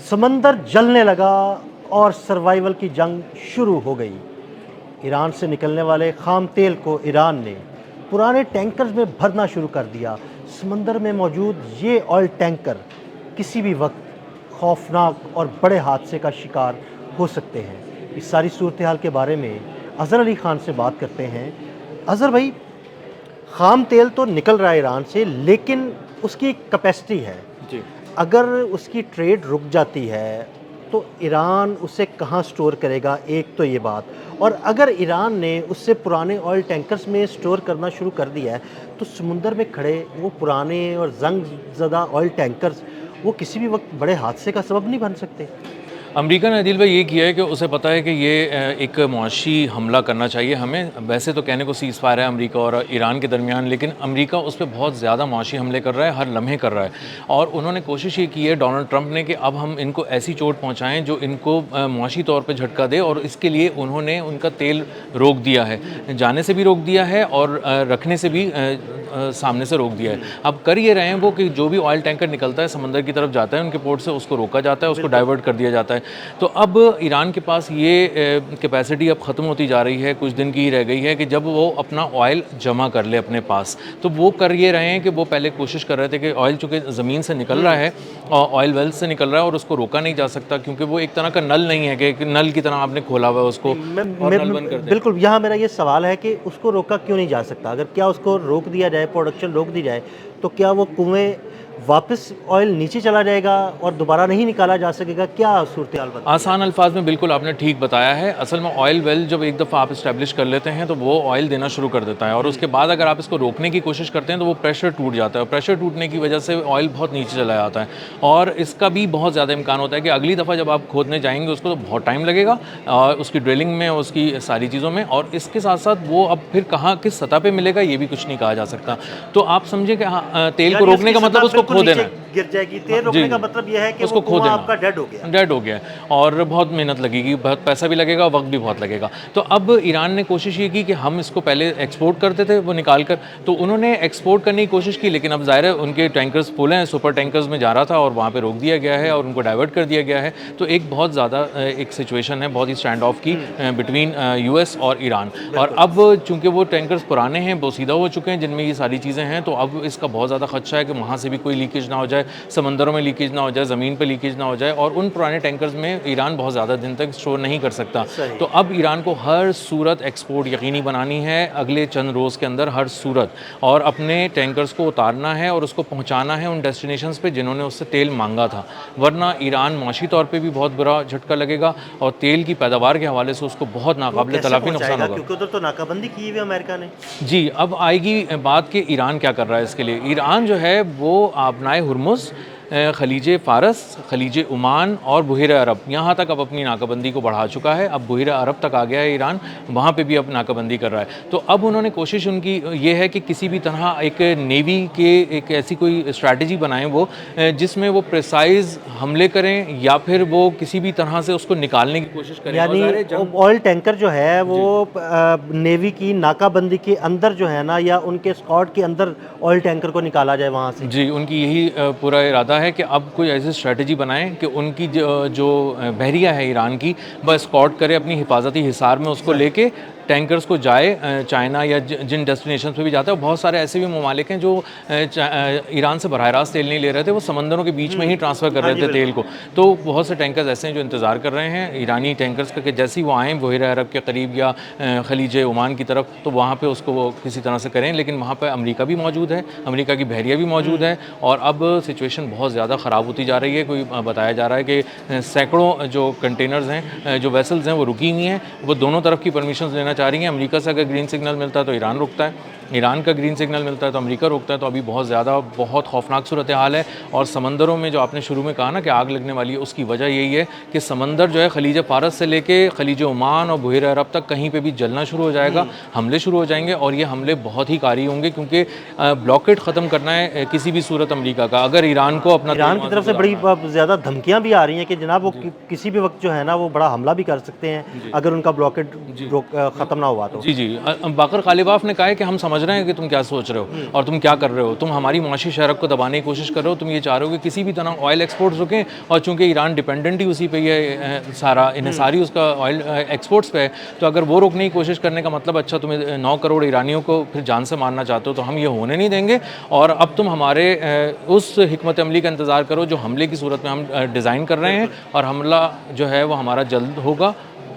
समंदर जलने लगा और सर्वाइवल की जंग शुरू हो गई। ईरान से निकलने वाले खाम तेल को ईरान ने पुराने टैंकर्स में भरना शुरू कर दिया। समंदर में मौजूद ये ऑयल टैंकर किसी भी वक्त खौफनाक और बड़े हादसे का शिकार हो सकते हैं। इस सारी सूरत हाल के बारे में अज़हर अली ख़ान से बात करते हैं। अज़हर भाई, खाम तेल तो निकल रहा है ईरान से, लेकिन उसकी एक कैपेसिटी है। जी। अगर उसकी ट्रेड रुक जाती है तो ईरान उसे कहाँ स्टोर करेगा, एक तो ये बात। और अगर ईरान ने उससे पुराने ऑयल टैंकर्स में स्टोर करना शुरू कर दिया है तो समुंदर में खड़े वो पुराने और जंग ज़दा ऑयल टैंकर्स वो किसी भी वक्त बड़े हादसे का सबब नहीं बन सकते। अमेरिका ने अदील भाई ये किया है कि उसे पता है कि ये एक मुआशी हमला करना चाहिए हमें। वैसे तो कहने को सीज़ फायर है अमेरिका और ईरान के दरमियान, लेकिन अमेरिका उस पर बहुत ज़्यादा मुआशी हमले कर रहा है, हर लम्हे कर रहा है। और उन्होंने कोशिश ये की है डोनाल्ड ट्रंप ने कि अब हम इनको ऐसी चोट पहुँचाएँ जो इनको मुआशी तौर पर झटका दे, और इसके लिए उन्होंने उनका तेल रोक दिया है, जाने से भी रोक दिया है और रखने से भी सामने से रोक दिया है। अब कर ये रहे हैं वो कि जो भी ऑयल टैंकर निकलता है समंदर की तरफ जाता है उनके पोर्ट से, उसको रोका जाता है, उसको डाइवर्ट कर दिया जाता है। तो अब ईरान के पास ये कैपेसिटी अब ख़त्म होती जा रही है, कुछ दिन की ही रह गई है कि जब वो अपना ऑयल जमा कर ले अपने पास। तो वो कर ये रहे हैं कि वो पहले कोशिश कर रहे थे कि ऑयल चूँकि ज़मीन से निकल रहा है और ऑयल वेल से निकल रहा है और उसको रोका नहीं जा सकता, क्योंकि वो एक तरह का नल नहीं है कि नल की तरह आपने खोला हुआ है उसको और नल बंद कर दें। बिल्कुल, यहाँ मेरा ये सवाल है कि उसको रोका क्यों नहीं जा सकता? अगर क्या उसको रोक दिया जाए, प्रोडक्शन रोक दी जाए, तो क्या वो कुएँ वापस ऑयल नीचे चला जाएगा और दोबारा नहीं निकाला जा सकेगा? क्या सूरत हाल बताइए? आसान अल्फाज में बिल्कुल आपने ठीक बताया है। असल में ऑयल वेल जब एक दफ़ा आप इस्टेब्लिश कर लेते हैं तो वो ऑयल देना शुरू कर देता है, और उसके बाद अगर आप इसको रोकने की कोशिश करते हैं तो वो प्रेशर टूट जाता है, और प्रेशर टूटने की वजह से ऑयल बहुत नीचे चला जाता है। और इसका भी बहुत ज़्यादा इम्कान होता है कि अगली दफ़ा जब आप खोदने जाएंगे उसको तो बहुत टाइम लगेगा, और उसकी ड्रिलिंग में, उसकी सारी चीज़ों में, और इसके साथ साथ वो अब फिर कहाँ किस सतह पर मिलेगा ये भी कुछ नहीं कहा जा सकता। तो आप समझें कि हाँ, तेल को रोकने का मतलब उसको खो देना है, गिर जाएगी। तेल रोकने का मतलब यह है कि उसको वो खो कुआं देना, आपका डेड हो गया। डेड हो गया है और बहुत मेहनत लगेगी, बहुत पैसा भी लगेगा, वक्त भी बहुत लगेगा। तो अब ईरान ने कोशिश ये की कि हम इसको पहले एक्सपोर्ट करते थे वो निकाल कर, तो उन्होंने एक्सपोर्ट करने की कोशिश की, लेकिन अब ज़ाहिर है उनके टैंकर्स फुल हैं, सुपर टैंकर्स में जा रहा था और वहाँ पे रोक दिया गया है और उनको डाइवर्ट कर दिया गया है। तो एक बहुत ज़्यादा एक सिचुएशन है, बहुत ही स्टैंड ऑफ की बिटवीन यूएस और ईरान। और अब चूँकि वो टैंकर्स पुराने हैं, बोसीदा हो चुके हैं, जिनमें ये सारी चीज़ें हैं, तो अब इसका बहुत ज़्यादा खदशा है कि वहाँ से भी कोई लीकेज ना हो जाए, समंदरों में लीकेज ना हो जाए, ज़मीन पे लीकेज ना हो जाए, और उन पुराने टैंकर्स में ईरान बहुत ज़्यादा दिन तक स्टोर नहीं कर सकता। तो अब ईरान को हर सूरत एक्सपोर्ट यकीनी बनानी है अगले चंद रोज़ के अंदर, हर सूरत, और अपने टैंकर्स को उतारना है और उसको पहुंचाना है उन डेस्टिनेशंस पे जिन्होंने उससे तेल मांगा था, वरना ईरान माशी तौर पे भी बहुत बुरा झटका लगेगा और तेल की पैदावार के हवाले से उसको बहुत नाकाबिले तलाफी नुकसान होगा। क्योंकि उधर तो नाकाबंदी की हुई है अमेरिका ने। जी, अब आएगी बात कि ईरान क्या कर रहा है इसके लिए। ईरान जो है वो आपनाए हुर्मुज़, खलीज फ़ारस, खलीज ओमान और बुहिर अरब, यहाँ तक अब अपनी नाकाबंदी को बढ़ा चुका है। अब बुहिर अरब तक आ गया है ईरान, वहाँ पे भी अब नाकाबंदी कर रहा है। तो अब उन्होंने कोशिश उनकी ये है कि किसी भी तरह एक नेवी के एक ऐसी कोई स्ट्रैटेजी बनाएं वो जिसमें वो प्रिसाइज हमले करें या फिर वो किसी भी तरह से उसको निकालने की कोशिश करें। यानी ऑयल टैंकर जो है वो नेवी की नाकाबंदी के अंदर जो है ना, या उनके स्क्वाड के अंदर ऑयल टैंकर को निकाला जाए वहाँ से। जी, उनकी यही पूरा इरादा है कि अब कोई ऐसी स्ट्रेटजी बनाएं कि उनकी जो बहरिया है ईरान की, वह स्कॉट करे अपनी हिफाजती हिसार में, उसको लेके टैंकर्स को जाए चाइना या जिन डेस्टिनेशन पे भी जाता है। बहुत सारे ऐसे भी ममालिक हैं जो ईरान से बराह रास्त तेल नहीं ले रहे थे, वो समंदरों के बीच में ही ट्रांसफ़र कर रहे थे तेल को। तो बहुत से टैंकर्स ऐसे हैं जो इंतज़ार कर रहे हैं ईरानी टैंकर्स का कि जैसे ही वो आएँ बुहिर अरब के करीब या खलीज ओमान की तरफ, तो वहाँ पर उसको वो किसी तरह से करें। लेकिन वहाँ पर अमेरिका भी मौजूद है, अमेरिका की बहरिया भी मौजूद है, और अब सिचुएशन बहुत ज़्यादा ख़राब होती जा रही है। कोई बताया जा रहा है कि सैकड़ों जो कंटेनर्स हैं, जो वेसल्स हैं, वो रुकी हुई हैं, वो दोनों तरफ की परमिशन लेना चाह रही हैं। अमेरिका से अगर ग्रीन सिग्नल मिलता है तो ईरान रुकता है, ईरान का ग्रीन सिग्नल मिलता है तो अमेरिका रोकता है। तो अभी बहुत ज़्यादा बहुत खौफनाक सूरत हाल है। और समंदरों में जो आपने शुरू में कहा ना कि आग लगने वाली है, उसकी वजह यही है कि समंदर जो है खलीज फ़ारस से लेके खलीज ओमान और बुहिर अरब तक कहीं पे भी जलना शुरू हो जाएगा, हमले शुरू हो जाएंगे, और ये हमले बहुत ही कारी होंगे, क्योंकि ब्लॉकेट ख़त्म करना है किसी भी सूरत अमेरिका का। अगर ईरान को अपना, ईरान की तरफ से बड़ी ज़्यादा धमकियाँ भी आ रही हैं कि जनाब वो किसी भी वक्त जो है ना वो बड़ा हमला भी कर सकते हैं अगर उनका ब्लॉकेट ख़त्म ना हुआ तो। जी, बाकर गालिबाफ ने कहा है कि हम समझ रहे हैं कि तुम क्या सोच रहे हो और तुम क्या कर रहे हो। तुम हमारी माशी शरक को दबाने की कोशिश कर रहे हो। तुम ये चाह रहे हो कि किसी भी तरह ऑयल एक्सपोर्ट्स रुकें, और चूंकि ईरान डिपेंडेंट ही उसी पे ही है, सारा इन्हिसारी उसका ऑयल एक्सपोर्ट्स पे है, तो अगर वो रोकने की कोशिश करने का मतलब, अच्छा तुम्हें 9 करोड़ ईरानियों को फिर जान से मारना चाहते हो, तो हम ये होने नहीं देंगे। और अब तुम हमारे उस हिकमत अमली का इंतज़ार करो जो हमले की सूरत में हम डिज़ाइन कर रहे हैं, और हमला जो है वो हमारा जल्द होगा,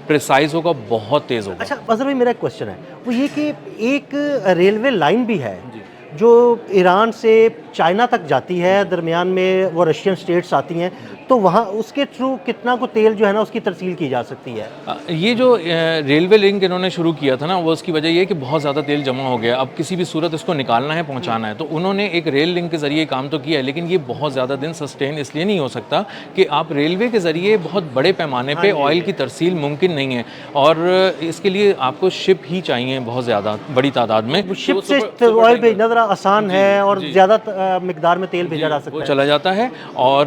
प्रिसाइज होगा, बहुत तेज़ होगा। अच्छा अजहर भाई, मेरा एक क्वेश्चन है, वो ये कि एक रेलवे लाइन भी है जो ईरान से चाइना तक जाती है, दरमियान में वो रशियन स्टेट्स आती हैं, तो वहाँ उसके थ्रू कितना को तेल जो है ना उसकी तरसील की जा सकती है? ये जो रेलवे लिंक इन्होंने शुरू किया था ना, वो उसकी वजह ये है कि बहुत ज़्यादा तेल जमा हो गया, अब किसी भी सूरत इसको निकालना है, पहुंचाना है, तो उन्होंने एक रेल लिंक के ज़रिए काम तो किया है, लेकिन ये बहुत ज़्यादा दिन सस्टेन इसलिए नहीं हो सकता कि आप रेलवे के ज़रिए बहुत बड़े पैमाने पे ऑयल की तरसील मुमकिन नहीं है, और इसके लिए आपको शिप ही चाहिए बहुत ज़्यादा बड़ी तादाद में। शिप से ऑयल भेजना ज़रा आसान है और ज़्यादा मिकदार में तेल भेजा जा सकता वो है। चला जाता है, और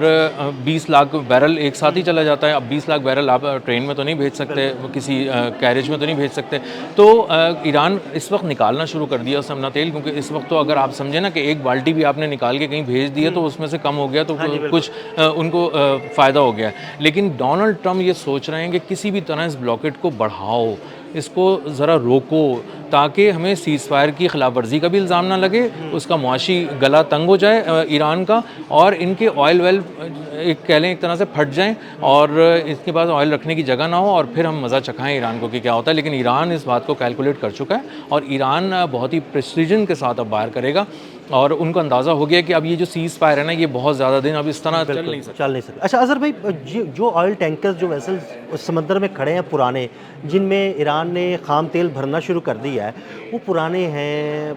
20 लाख बैरल एक साथ ही चला जाता है। अब 20 लाख बैरल आप ट्रेन में तो नहीं भेज सकते, किसी कैरेज में तो नहीं भेज सकते, तो ईरान इस वक्त निकालना शुरू कर दिया उसने अपना तेल, क्योंकि इस वक्त तो अगर आप समझे ना कि एक बाल्टी भी आपने निकाल के कहीं भेज दिया तो उसमें से कम हो गया, तो कुछ उनको फ़ायदा हो गया। लेकिन डोनाल्ड ट्रम्प ये सोच रहे हैं कि किसी भी तरह इस ब्लॉकेट को बढ़ाओ, इसको ज़रा रोको, ताकि हमें सीज़ फायर की खिलाफ वर्जी का भी इल्ज़ाम ना लगे, उसका मुआशी गला तंग हो जाए ईरान का, और इनके ऑयल वेल एक कह लें एक तरह से फट जाएं, और इसके बाद ऑयल रखने की जगह ना हो, और फिर हम मज़ा चखाएं ईरान को कि क्या होता है। लेकिन ईरान इस बात को कैलकुलेट कर चुका है, और ईरान बहुत ही प्रेसिजन के साथ अब बाहर करेगा, और उनको अंदाज़ा हो गया कि अब ये जो सीज़ फायर है ना, ये बहुत ज़्यादा दिन अब इस तरह चल नहीं सकता। अच्छा अजहर भाई, जो ऑयल टैंकर्स जो वेसल्स समंदर में खड़े हैं पुराने, जिनमें ईरान ने खाम तेल भरना शुरू कर दिया है, वो पुराने हैं,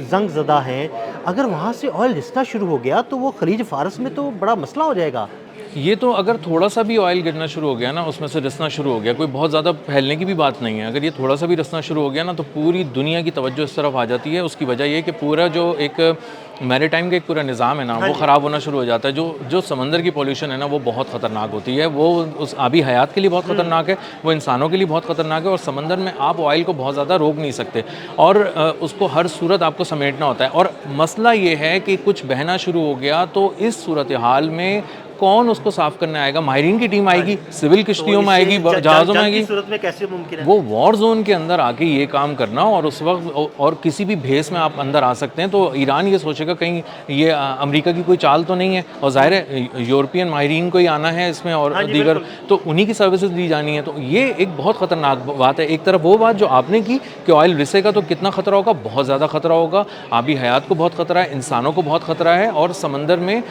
जंग ज़दा हैं, अगर वहाँ से ऑयल रिसना शुरू हो गया तो वो खलीज फारस में तो बड़ा मसला हो जाएगा। ये तो अगर थोड़ा सा भी ऑयल गिरना शुरू हो गया ना, उसमें से रिसना शुरू हो गया, कोई बहुत ज़्यादा फैलने की भी बात नहीं है, अगर ये थोड़ा सा भी रिसना शुरू हो गया ना, तो पूरी दुनिया की तवज्जो इस तरफ आ जाती है। उसकी वजह ये कि पूरा जो एक मैरीटाइम का एक पूरा निज़ाम है ना, वो ख़राब होना शुरू हो जाता है। जो समंदर की पॉल्यूशन है ना, वो बहुत ख़तरनाक होती है, वो उस आबी हयात के लिए बहुत ख़तरनाक है, वो इंसानों के लिए बहुत ख़तरनाक है, और समंदर में आप ऑयल को बहुत ज़्यादा रोक नहीं सकते, और उसको हर सूरत आपको समेटना होता है। और मसला ये है कि कुछ बहना शुरू हो गया तो इस सूरत हाल में कौन उसको साफ करने आएगा? माहिरीन की टीम आएगी, सिविल किश्तियों में आएगी, जहाज़ों में आएगी, सूरत में कैसे मुमकिन है? वो वॉर जोन के अंदर आके ये काम करना, और उस वक्त और किसी भी भेस में आप अंदर आ सकते हैं, तो ईरान ये सोचेगा कहीं ये अमेरिका की कोई चाल तो नहीं है, और ज़ाहिर है यूरोपियन माहिरीन को ही आना है इसमें, और दीगर तो उन्हीं की सर्विसेज दी जानी है। तो ये एक बहुत ख़तरनाक बात है। एक तरफ वो बात जो आपने की कि ऑयल रिसेगा तो कितना ख़तरा होगा, बहुत ज़्यादा ख़तरा होगा, आबी हयात को बहुत ख़तरा है, इंसानों को बहुत ख़तरा है, और समंदर में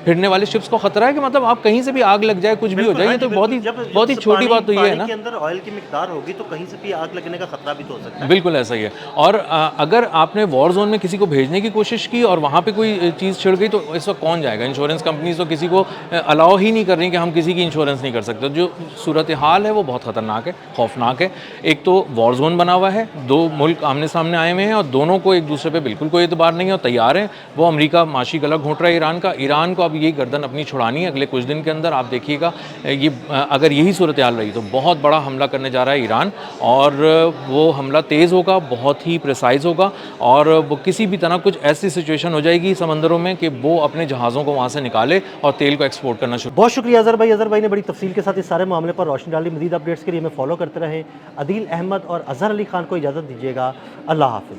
फिरने वाले शिप्स को खतरा है कि मतलब आप कहीं से भी आग लग जाए, कुछ भी हो जाए, तो बहुत ही छोटी बात तो ये है ना, के अंदर ऑयल की मिकदार होगी तो कहीं से भी आग लगने का खतरा भी तो हो सकता है। बिल्कुल ऐसा ही है। और अगर आपने वॉर जोन में किसी को भेजने की कोशिश की और वहाँ पे कोई चीज़ छिड़ गई, तो इस वक्त कौन जाएगा? इंश्योरेंस कंपनीज तो किसी को अलाउ ही नहीं कर रही कि हम किसी की इंश्योरेंस नहीं कर सकते। जो सूरत हाल है वो बहुत ख़तरनाक है, खौफनाक है। एक तो वॉर जोन बना हुआ है, दो मुल्क आमने सामने आए हुए हैं, और दोनों को एक दूसरे पर बिल्कुल कोई एतबार नहीं है, और तैयार है वो अमरीका माशी गला घोंट रहा है ईरान का। ईरान को अब ये गर्दन अपनी छुड़ानी है अगले कुछ दिन के अंदर। आप देखिएगा ये अगर यही सूरत हाल रही तो बहुत बड़ा हमला करने जा रहा है ईरान, और वो हमला तेज़ होगा, बहुत ही प्रिसाइज होगा, और वो किसी भी तरह कुछ ऐसी सिचुएशन हो जाएगी समंदरों में कि वो अपने जहाज़ों को वहाँ से निकाले और तेल को एक्सपोर्ट करना शुरू। बहुत शुक्रिया अजहर भाई। अजहर भाई ने बड़ी तफसील के साथ इस सारे मामले पर रोशनी डाली। मज़ीद अपडेट्स के लिए हमें फॉलो करते रहें। अदील अहमद और अजहर अली खान को इजाज़त दीजिएगा। अल्लाह हाफ़िज़।